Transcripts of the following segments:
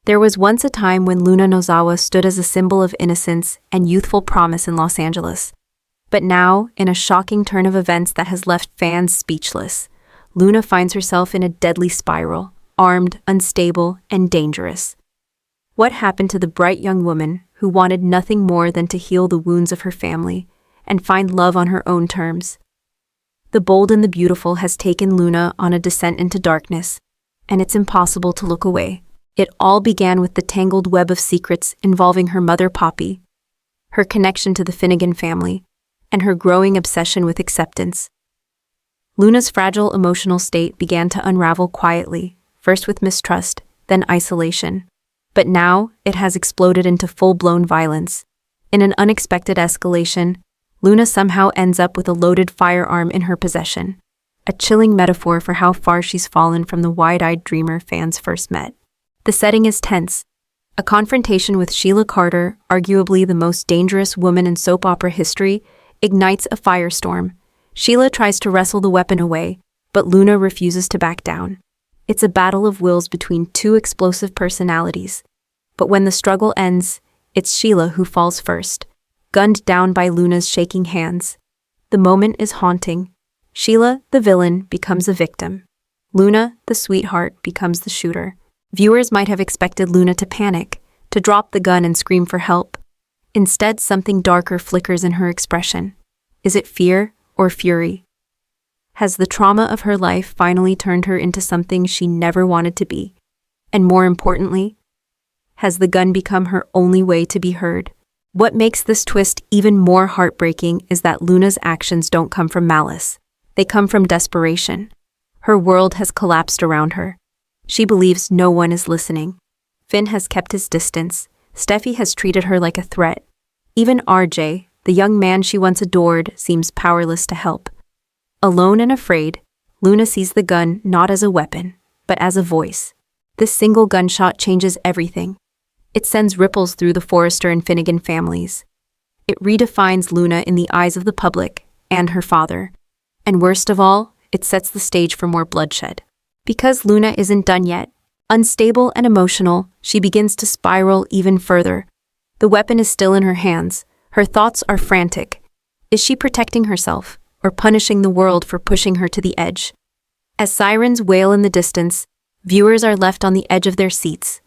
There was once a time when Luna Nozawa stood as a symbol of innocence and youthful promise in Los Angeles. But now, in a shocking turn of events that has left fans speechless, Luna finds herself in a deadly spiral, armed, unstable, and dangerous. What happened to the bright young woman who wanted nothing more than to heal the wounds of her family and find love on her own terms? The bold and the beautiful has taken Luna on a descent into darkness, and it's impossible to look away. It all began with the tangled web of secrets involving her mother Poppy, her connection to the Finnegan family, and her growing obsession with acceptance. Luna's fragile emotional state began to unravel quietly, first with mistrust, then isolation. But now, it has exploded into full-blown violence. In an unexpected escalation, Luna somehow ends up with a loaded firearm in her possession, a chilling metaphor for how far she's fallen from the wide-eyed dreamer fans first met. The setting is tense. A confrontation with Sheila Carter, arguably the most dangerous woman in soap opera history, ignites a firestorm. Sheila tries to wrestle the weapon away, but Luna refuses to back down. It's a battle of wills between two explosive personalities. But when the struggle ends, it's Sheila who falls first, gunned down by Luna's shaking hands. The moment is haunting. Sheila, the villain, becomes a victim. Luna, the sweetheart, becomes the shooter. Viewers might have expected Luna to panic, to drop the gun and scream for help. Instead, something darker flickers in her expression. Is it fear or fury? Has the trauma of her life finally turned her into something she never wanted to be? And more importantly, has the gun become her only way to be heard? What makes this twist even more heartbreaking is that Luna's actions don't come from malice. They come from desperation. Her world has collapsed around her. She believes no one is listening. Finn has kept his distance. Steffy has treated her like a threat. Even RJ, the young man she once adored, seems powerless to help. Alone and afraid, Luna sees the gun not as a weapon, but as a voice. This single gunshot changes everything. It sends ripples through the Forrester and Finnegan families. It redefines Luna in the eyes of the public and her father. And worst of all, it sets the stage for more bloodshed. Because Luna isn't done yet, unstable and emotional, she begins to spiral even further. The weapon is still in her hands. Her thoughts are frantic. Is she protecting herself or punishing the world for pushing her to the edge? As sirens wail in the distance, viewers are left on the edge of their seats.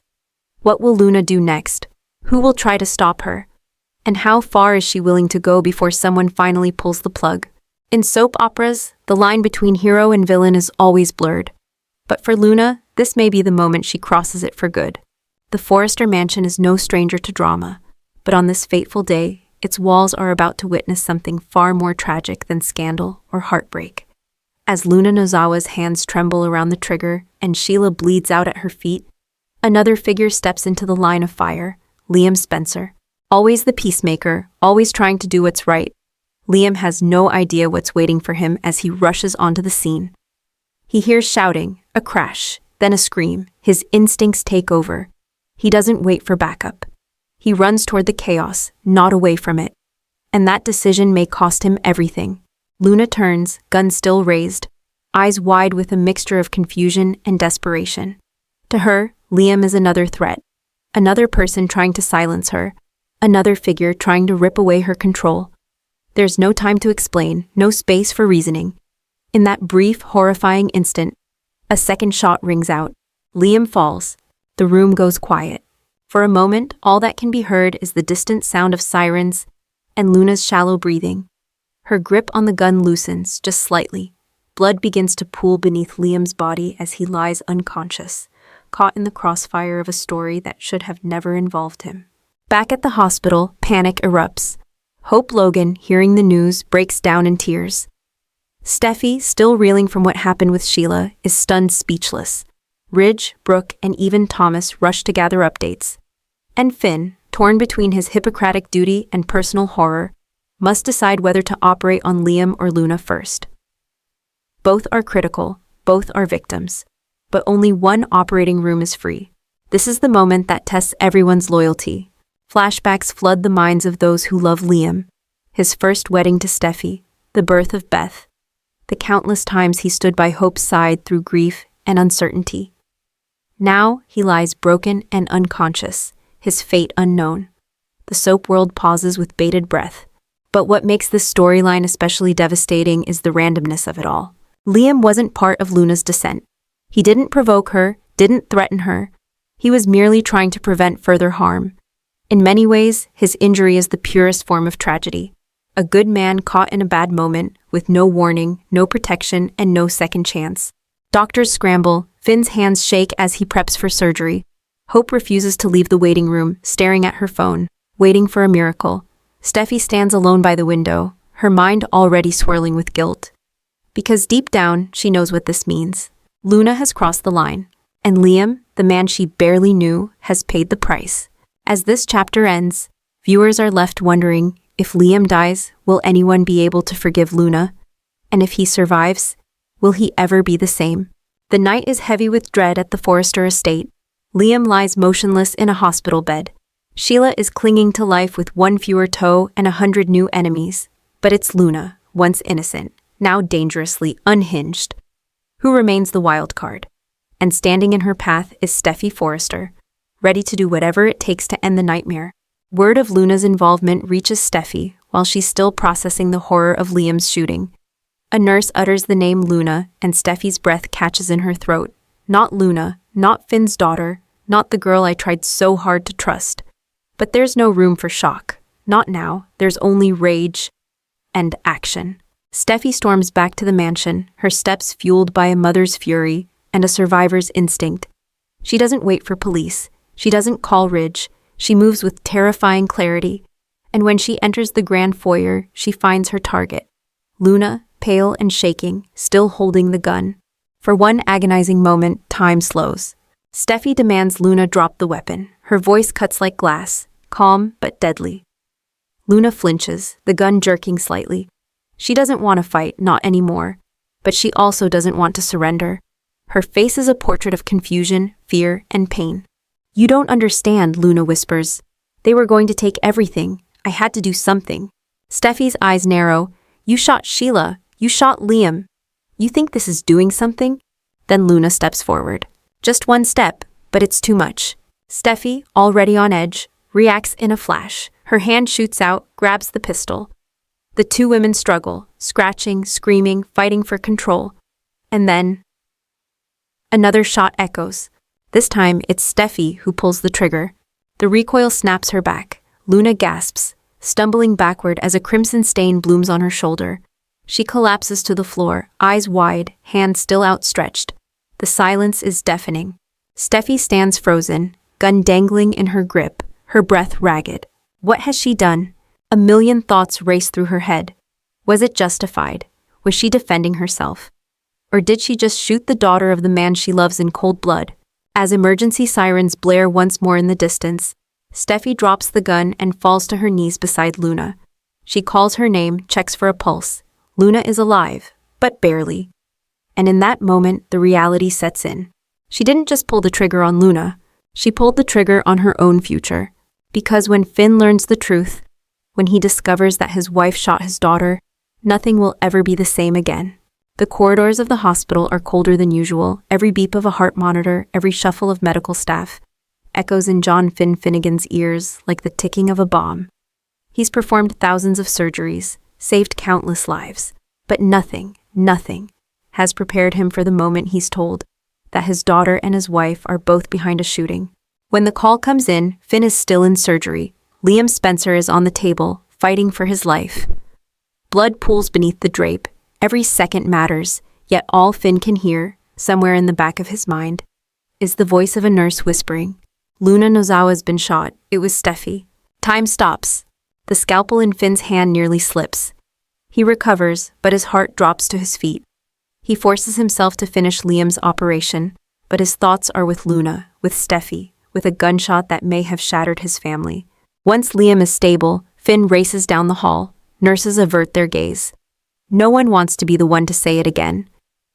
What will Luna do next? Who will try to stop her? And how far is she willing to go before someone finally pulls the plug? In soap operas, the line between hero and villain is always blurred. But for Luna, this may be the moment she crosses it for good. The Forrester mansion is no stranger to drama, but on this fateful day, its walls are about to witness something far more tragic than scandal or heartbreak. As Luna Nozawa's hands tremble around the trigger and Sheila bleeds out at her feet, another figure steps into the line of fire, Liam Spencer. Always the peacemaker, always trying to do what's right, Liam has no idea what's waiting for him as he rushes onto the scene. He hears shouting, a crash, then a scream. His instincts take over. He doesn't wait for backup. He runs toward the chaos, not away from it. And that decision may cost him everything. Luna turns, gun still raised, eyes wide with a mixture of confusion and desperation. To her, Liam is another threat. Another person trying to silence her. Another figure trying to rip away her control. There's no time to explain, no space for reasoning. In that brief, horrifying instant, a second shot rings out. Liam falls. The room goes quiet. For a moment, all that can be heard is the distant sound of sirens and Luna's shallow breathing. Her grip on the gun loosens, just slightly. Blood begins to pool beneath Liam's body as he lies unconscious, caught in the crossfire of a story that should have never involved him. Back at the hospital, panic erupts. Hope Logan, hearing the news, breaks down in tears. Steffy, still reeling from what happened with Sheila, is stunned speechless. Ridge, Brooke, and even Thomas rush to gather updates. And Finn, torn between his Hippocratic duty and personal horror, must decide whether to operate on Liam or Luna first. Both are critical, both are victims, but only one operating room is free. This is the moment that tests everyone's loyalty. Flashbacks flood the minds of those who love Liam, his first wedding to Steffy, the birth of Beth, the countless times he stood by Hope's side through grief and uncertainty. Now he lies broken and unconscious, his fate unknown. The soap world pauses with bated breath. But what makes this storyline especially devastating is the randomness of it all. Liam wasn't part of Luna's descent. He didn't provoke her, didn't threaten her. He was merely trying to prevent further harm. In many ways, his injury is the purest form of tragedy. A good man caught in a bad moment, with no warning, no protection, and no second chance. Doctors scramble, Finn's hands shake as he preps for surgery. Hope refuses to leave the waiting room, staring at her phone, waiting for a miracle. Steffy stands alone by the window, her mind already swirling with guilt. Because deep down, she knows what this means. Luna has crossed the line, and Liam, the man she barely knew, has paid the price. As this chapter ends, viewers are left wondering, if Liam dies, will anyone be able to forgive Luna? And if he survives, will he ever be the same? The night is heavy with dread at the Forrester estate. Liam lies motionless in a hospital bed. Sheila is clinging to life with one fewer toe and 100 new enemies. But it's Luna, once innocent, now dangerously unhinged, who remains the wild card. And standing in her path is Steffy Forrester, ready to do whatever it takes to end the nightmare. Word of Luna's involvement reaches Steffy while she's still processing the horror of Liam's shooting. A nurse utters the name Luna, and Steffy's breath catches in her throat. Not Luna, not Finn's daughter, not the girl I tried so hard to trust. But there's no room for shock. Not now. There's only rage and action. Steffy storms back to the mansion, her steps fueled by a mother's fury and a survivor's instinct. She doesn't wait for police. She doesn't call Ridge. She moves with terrifying clarity. And when she enters the grand foyer, she finds her target. Luna, pale and shaking, still holding the gun. For one agonizing moment, time slows. Steffy demands Luna drop the weapon. Her voice cuts like glass, calm but deadly. Luna flinches, the gun jerking slightly. She doesn't want to fight, not anymore. But she also doesn't want to surrender. Her face is a portrait of confusion, fear, and pain. "You don't understand," Luna whispers. "They were going to take everything. I had to do something." Steffy's eyes narrow. "You shot Sheila. You shot Liam. You think this is doing something?" Then Luna steps forward. Just one step, but it's too much. Steffy, already on edge, reacts in a flash. Her hand shoots out, grabs the pistol. The two women struggle, scratching, screaming, fighting for control. And then another shot echoes. This time, it's Steffy who pulls the trigger. The recoil snaps her back. Luna gasps, stumbling backward as a crimson stain blooms on her shoulder. She collapses to the floor, eyes wide, hands still outstretched. The silence is deafening. Steffy stands frozen, gun dangling in her grip, her breath ragged. What has she done? A million thoughts race through her head. Was it justified? Was she defending herself? Or did she just shoot the daughter of the man she loves in cold blood? As emergency sirens blare once more in the distance, Steffy drops the gun and falls to her knees beside Luna. She calls her name, checks for a pulse. Luna is alive, but barely. And in that moment, the reality sets in. She didn't just pull the trigger on Luna. She pulled the trigger on her own future. Because when Finn learns the truth, when he discovers that his wife shot his daughter, nothing will ever be the same again. The corridors of the hospital are colder than usual. Every beep of a heart monitor, every shuffle of medical staff, echoes in John Finn Finnegan's ears like the ticking of a bomb. He's performed thousands of surgeries, saved countless lives, but nothing has prepared him for the moment he's told that his daughter and his wife are both behind a shooting. When the call comes in, Finn is still in surgery. Liam Spencer is on the table, fighting for his life. Blood pools beneath the drape. Every second matters, yet all Finn can hear, somewhere in the back of his mind, is the voice of a nurse whispering, "Luna Nozawa's been shot. It was Steffy." Time stops. The scalpel in Finn's hand nearly slips. He recovers, but his heart drops to his feet. He forces himself to finish Liam's operation, but his thoughts are with Luna, with Steffy, with a gunshot that may have shattered his family. Once Liam is stable, Finn races down the hall. Nurses avert their gaze. No one wants to be the one to say it again.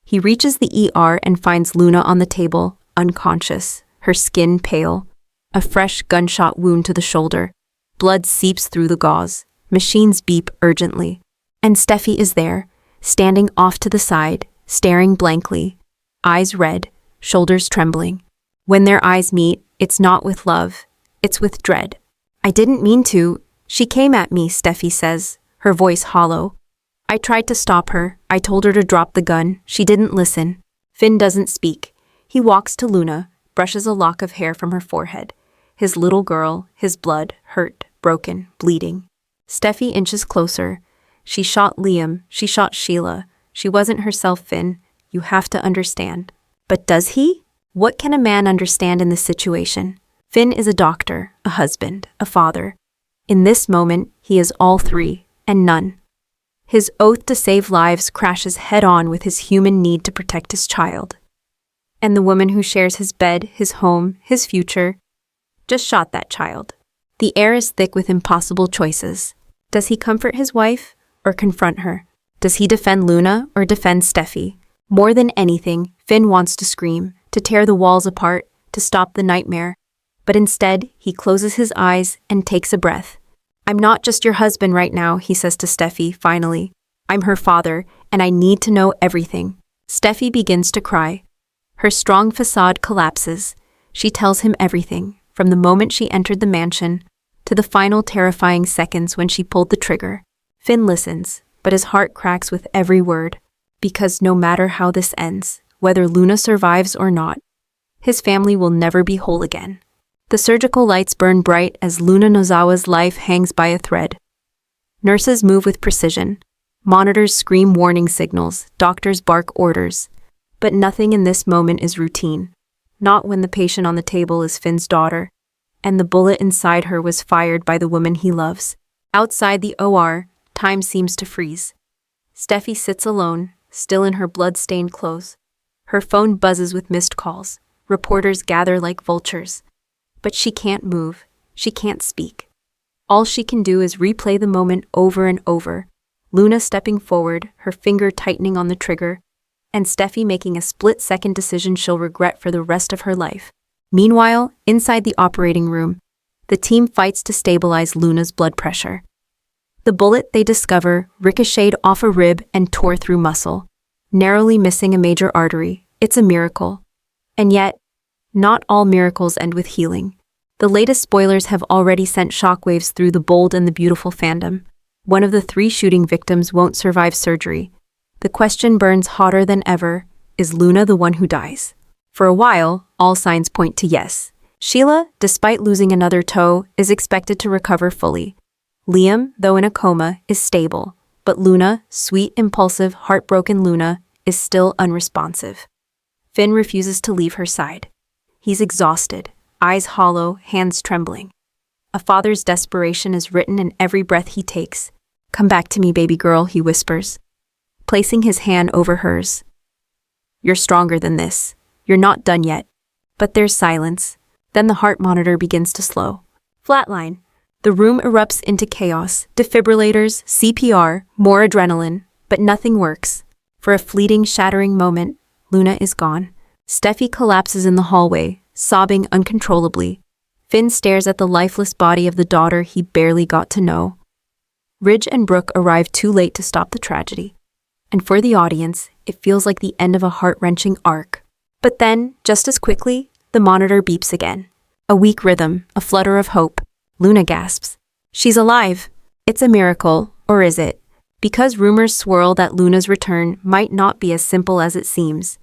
He reaches the ER and finds Luna on the table, unconscious, her skin pale. A fresh gunshot wound to the shoulder. Blood seeps through the gauze. Machines beep urgently. And Steffy is there, standing off to the side, staring blankly, eyes red, shoulders trembling. When their eyes meet, it's not with love, it's with dread. I didn't mean to. She came at me, Steffi says, her voice hollow. I tried to stop her. I told her to drop the gun. She didn't listen. Finn doesn't speak. He walks to Luna, brushes a lock of hair from her forehead. His little girl, his blood, hurt, broken, bleeding. Steffi inches closer. She shot Liam. She shot Sheila. She wasn't herself, Finn. You have to understand. But does he? What can a man understand in this situation? Finn is a doctor, a husband, a father. In this moment, he is all three, and none. His oath to save lives crashes head-on with his human need to protect his child. And the woman who shares his bed, his home, his future, just shot that child. The air is thick with impossible choices. Does he comfort his wife or confront her? Does he defend Luna or defend Steffi? More than anything, Finn wants to scream, to tear the walls apart, to stop the nightmare. But instead, he closes his eyes and takes a breath. I'm not just your husband right now, he says to Steffi, finally. I'm her father, and I need to know everything. Steffi begins to cry. Her strong facade collapses. She tells him everything, from the moment she entered the mansion to the final terrifying seconds when she pulled the trigger. Finn listens, but his heart cracks with every word. Because no matter how this ends, whether Luna survives or not, his family will never be whole again. The surgical lights burn bright as Luna Nozawa's life hangs by a thread. Nurses move with precision. Monitors scream warning signals. Doctors bark orders. But nothing in this moment is routine. Not when the patient on the table is Finn's daughter, and the bullet inside her was fired by the woman he loves. Outside the OR, time seems to freeze. Steffi sits alone, still in her blood-stained clothes. Her phone buzzes with missed calls. Reporters gather like vultures. But she can't move. She can't speak. All she can do is replay the moment over and over. Luna stepping forward, her finger tightening on the trigger, and Steffi making a split-second decision she'll regret for the rest of her life. Meanwhile, inside the operating room, the team fights to stabilize Luna's blood pressure. The bullet, they discover, ricocheted off a rib and tore through muscle, narrowly missing a major artery. It's a miracle. And yet, not all miracles end with healing. The latest spoilers have already sent shockwaves through the bold and the beautiful fandom. One of the 3 shooting victims won't survive surgery. The question burns hotter than ever, is Luna the one who dies? For a while, all signs point to yes. Sheila, despite losing another toe, is expected to recover fully. Liam, though in a coma, is stable. But Luna, sweet, impulsive, heartbroken Luna, is still unresponsive. Finn refuses to leave her side. He's exhausted, eyes hollow, hands trembling. A father's desperation is written in every breath he takes. Come back to me, baby girl, he whispers, placing his hand over hers. You're stronger than this. You're not done yet. But there's silence. Then the heart monitor begins to slow. Flatline. The room erupts into chaos. Defibrillators, CPR, more adrenaline. But nothing works. For a fleeting, shattering moment, Luna is gone. Steffi collapses in the hallway, sobbing uncontrollably. Finn stares at the lifeless body of the daughter he barely got to know. Ridge and Brooke arrive too late to stop the tragedy. And for the audience, it feels like the end of a heart-wrenching arc. But then, just as quickly, the monitor beeps again. A weak rhythm, a flutter of hope. Luna gasps. She's alive. It's a miracle, or is it? Because rumors swirl that Luna's return might not be as simple as it seems.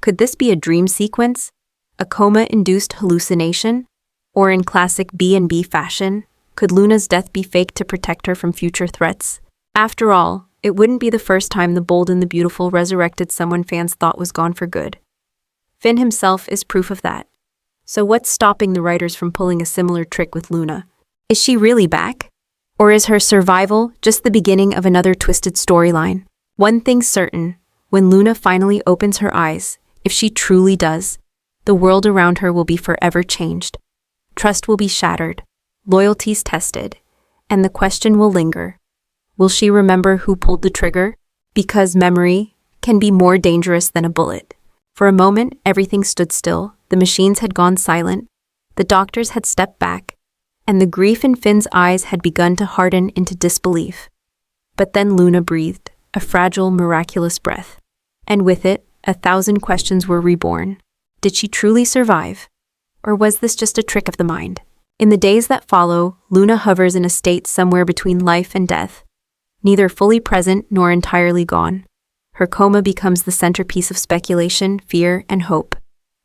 Could this be a dream sequence? A coma-induced hallucination? Or in classic B&B fashion, could Luna's death be faked to protect her from future threats? After all, it wouldn't be the first time the bold and the beautiful resurrected someone fans thought was gone for good. Finn himself is proof of that. So what's stopping the writers from pulling a similar trick with Luna? Is she really back? Or is her survival just the beginning of another twisted storyline? One thing's certain, when Luna finally opens her eyes, if she truly does, the world around her will be forever changed. Trust will be shattered, loyalties tested, and the question will linger. Will she remember who pulled the trigger? Because memory can be more dangerous than a bullet. For a moment, everything stood still. The machines had gone silent. The doctors had stepped back, and the grief in Finn's eyes had begun to harden into disbelief. But then Luna breathed, a fragile, miraculous breath. And with it, 1,000 questions were reborn. Did she truly survive? Or was this just a trick of the mind? In the days that follow, Luna hovers in a state somewhere between life and death, neither fully present nor entirely gone. Her coma becomes the centerpiece of speculation, fear, and hope.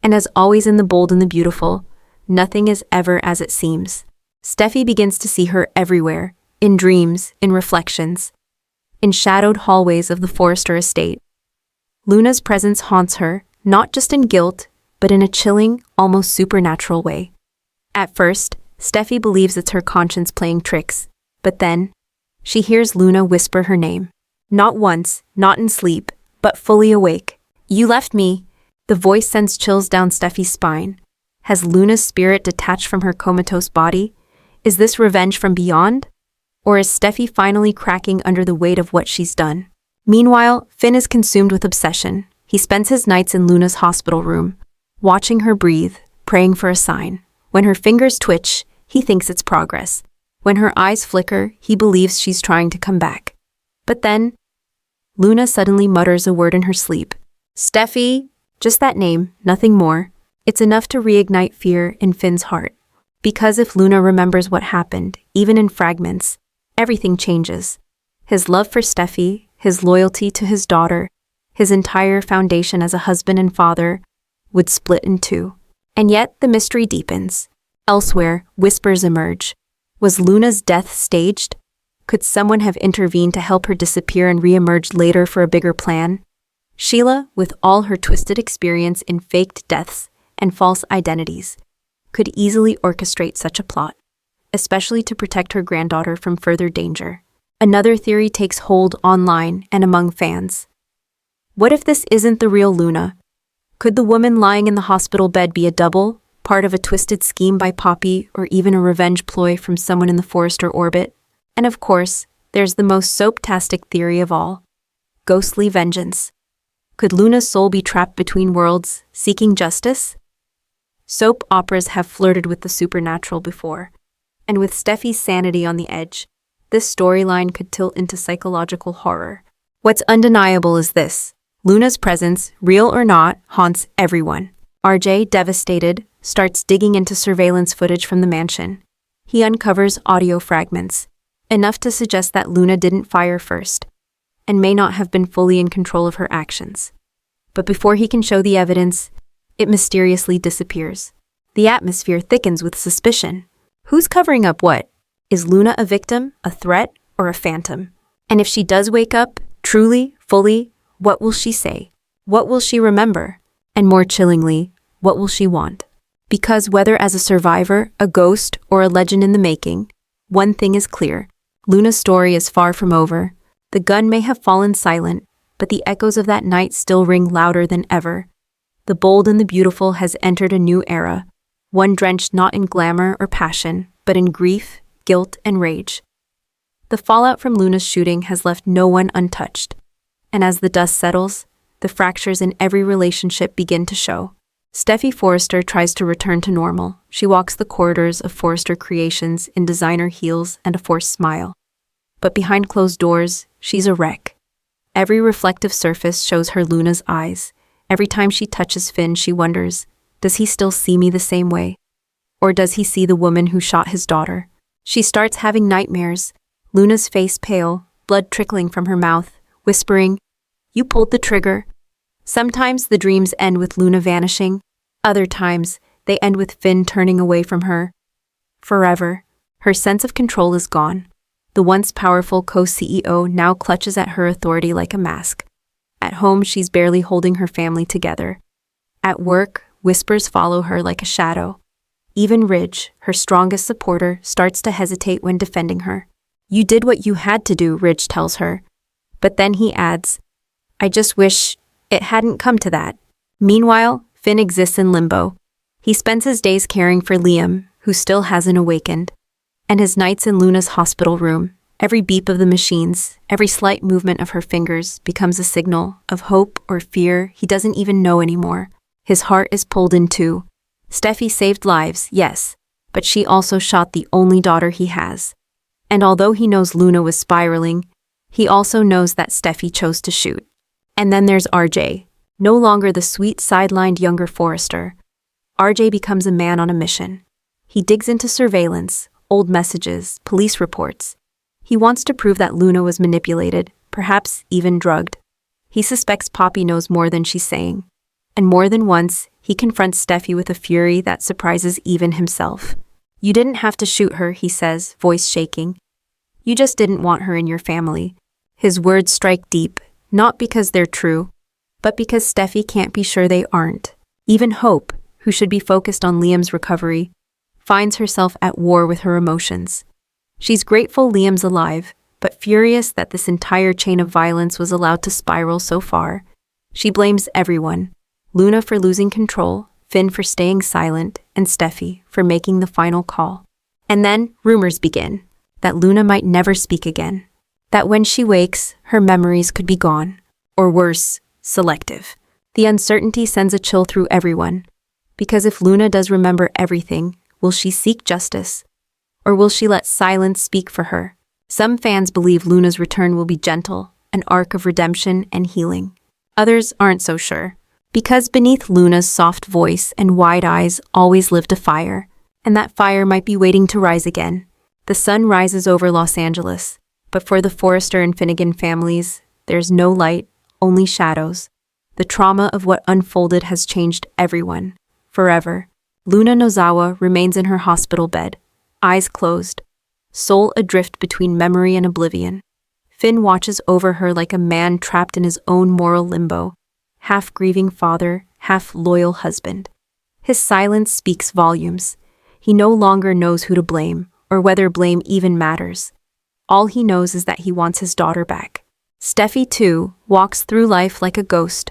And as always in The Bold and the Beautiful, nothing is ever as it seems. Steffy begins to see her everywhere, in dreams, in reflections, in shadowed hallways of the Forrester estate. Luna's presence haunts her, not just in guilt, but in a chilling, almost supernatural way. At first, Steffy believes it's her conscience playing tricks, but then, she hears Luna whisper her name. Not once, not in sleep, but fully awake. "You left me." The voice sends chills down Steffy's spine. Has Luna's spirit detached from her comatose body? Is this revenge from beyond? Or is Steffy finally cracking under the weight of what she's done? Meanwhile, Finn is consumed with obsession. He spends his nights in Luna's hospital room, watching her breathe, praying for a sign. When her fingers twitch, he thinks it's progress. When her eyes flicker, he believes she's trying to come back. But then, Luna suddenly mutters a word in her sleep. "Steffy," just that name, nothing more. It's enough to reignite fear in Finn's heart. Because if Luna remembers what happened, even in fragments, everything changes. His love for Steffy, his loyalty to his daughter, his entire foundation as a husband and father, would split in two. And yet the mystery deepens. Elsewhere, whispers emerge. Was Luna's death staged? Could someone have intervened to help her disappear and re-emerge later for a bigger plan? Sheila, with all her twisted experience in faked deaths and false identities, could easily orchestrate such a plot, especially to protect her granddaughter from further danger. Another theory takes hold online and among fans. What if this isn't the real Luna? Could the woman lying in the hospital bed be a double, part of a twisted scheme by Poppy, or even a revenge ploy from someone in the Forrester orbit? And of course, there's the most soap-tastic theory of all: ghostly vengeance. Could Luna's soul be trapped between worlds, seeking justice? Soap operas have flirted with the supernatural before, and with Steffy's sanity on the edge, this storyline could tilt into psychological horror. What's undeniable is this: Luna's presence, real or not, haunts everyone. RJ, devastated, starts digging into surveillance footage from the mansion. He uncovers audio fragments, enough to suggest that Luna didn't fire first, and may not have been fully in control of her actions. But before he can show the evidence, it mysteriously disappears. The atmosphere thickens with suspicion. Who's covering up what? Is Luna a victim, a threat, or a phantom? And if she does wake up, truly, fully, what will she say? What will she remember? And more chillingly, what will she want? Because whether as a survivor, a ghost, or a legend in the making, one thing is clear: Luna's story is far from over. The gun may have fallen silent, but the echoes of that night still ring louder than ever. The Bold and the Beautiful has entered a new era, one drenched not in glamour or passion, but in grief, guilt, and rage. The fallout from Luna's shooting has left no one untouched, and as the dust settles, the fractures in every relationship begin to show. Steffy Forrester tries to return to normal. She walks the corridors of Forrester Creations in designer heels and a forced smile. But behind closed doors, she's a wreck. Every reflective surface shows her Luna's eyes. Every time she touches Finn, she wonders, does he still see me the same way? Or does he see the woman who shot his daughter? She starts having nightmares, Luna's face pale, blood trickling from her mouth, whispering, "You pulled the trigger." Sometimes the dreams end with Luna vanishing. Other times, they end with Finn turning away from her. Forever, her sense of control is gone. The once powerful co-CEO now clutches at her authority like a mask. At home, she's barely holding her family together. At work, whispers follow her like a shadow. Even Ridge, her strongest supporter, starts to hesitate when defending her. "You did what you had to do," Ridge tells her. But then he adds, "I just wish it hadn't come to that." Meanwhile, Finn exists in limbo. He spends his days caring for Liam, who still hasn't awakened, and his nights in Luna's hospital room. Every beep of the machines, every slight movement of her fingers becomes a signal of hope or fear he doesn't even know anymore. His heart is pulled in two. Steffy saved lives, yes, but she also shot the only daughter he has. And although he knows Luna was spiraling, he also knows that Steffy chose to shoot. And then there's RJ, no longer the sweet sidelined younger Forrester. RJ becomes a man on a mission. He digs into surveillance, old messages, police reports. He wants to prove that Luna was manipulated, perhaps even drugged. He suspects Poppy knows more than she's saying. And more than once, he confronts Steffy with a fury that surprises even himself. "You didn't have to shoot her," he says, voice shaking. "You just didn't want her in your family." His words strike deep, not because they're true, but because Steffy can't be sure they aren't. Even Hope, who should be focused on Liam's recovery, finds herself at war with her emotions. She's grateful Liam's alive, but furious that this entire chain of violence was allowed to spiral so far. She blames everyone: Luna for losing control, Finn for staying silent, and Steffy for making the final call. And then rumors begin that Luna might never speak again, that when she wakes, her memories could be gone, or worse, selective. The uncertainty sends a chill through everyone, because if Luna does remember everything, will she seek justice? Or will she let silence speak for her? Some fans believe Luna's return will be gentle, an arc of redemption and healing. Others aren't so sure, because beneath Luna's soft voice and wide eyes always lived a fire, and that fire might be waiting to rise again. The sun rises over Los Angeles, but for the Forrester and Finnegan families, there's no light, only shadows. The trauma of what unfolded has changed everyone, forever. Luna Nozawa remains in her hospital bed, eyes closed, soul adrift between memory and oblivion. Finn watches over her like a man trapped in his own moral limbo, half-grieving father, half-loyal husband. His silence speaks volumes. He no longer knows who to blame, or whether blame even matters. All he knows is that he wants his daughter back. Steffy, too, walks through life like a ghost.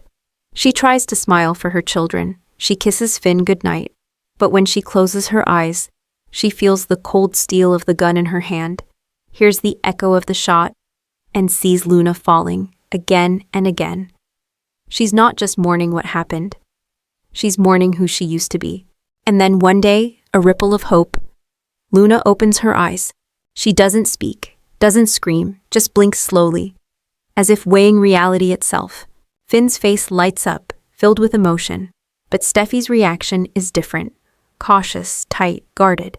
She tries to smile for her children. She kisses Finn goodnight. But when she closes her eyes, she feels the cold steel of the gun in her hand, hears the echo of the shot, and sees Luna falling again and again. She's not just mourning what happened. She's mourning who she used to be. And then one day, a ripple of hope. Luna opens her eyes. She doesn't speak, doesn't scream, just blinks slowly, as if weighing reality itself. Finn's face lights up, filled with emotion. But Steffy's reaction is different. Cautious, tight, guarded.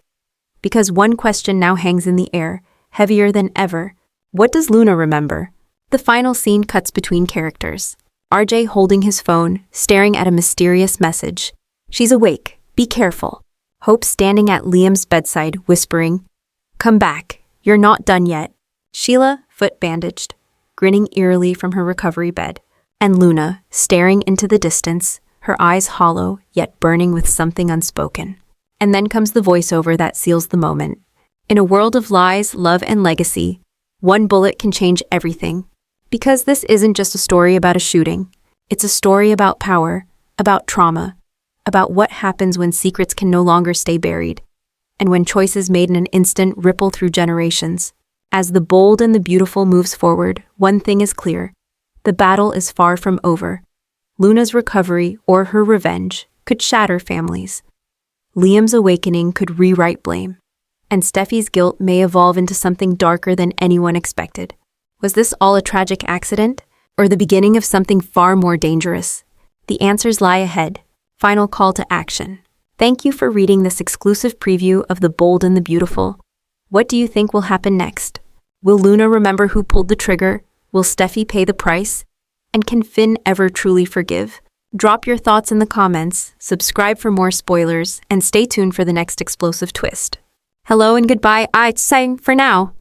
Because one question now hangs in the air, heavier than ever. What does Luna remember? The final scene cuts between characters. RJ holding his phone, staring at a mysterious message. She's awake. Be careful. Hope standing at Liam's bedside, whispering, "Come back. You're not done yet." Sheila, foot bandaged, grinning eerily from her recovery bed. And Luna, staring into the distance, her eyes hollow, yet burning with something unspoken. And then comes the voiceover that seals the moment. In a world of lies, love, and legacy, one bullet can change everything. Because this isn't just a story about a shooting. It's a story about power, about trauma, about what happens when secrets can no longer stay buried, and when choices made in an instant ripple through generations. As the bold and the beautiful moves forward, one thing is clear. The battle is far from over. Luna's recovery or her revenge could shatter families. Liam's awakening could rewrite blame. And Steffy's guilt may evolve into something darker than anyone expected. Was this all a tragic accident, or the beginning of something far more dangerous? The answers lie ahead. Final call to action. Thank you for reading this exclusive preview of The Bold and the Beautiful. What do you think will happen next? Will Luna remember who pulled the trigger? Will Steffy pay the price? And can Finn ever truly forgive? Drop your thoughts in the comments, subscribe for more spoilers, and stay tuned for the next explosive twist. Hello and goodbye, I'm saying for now.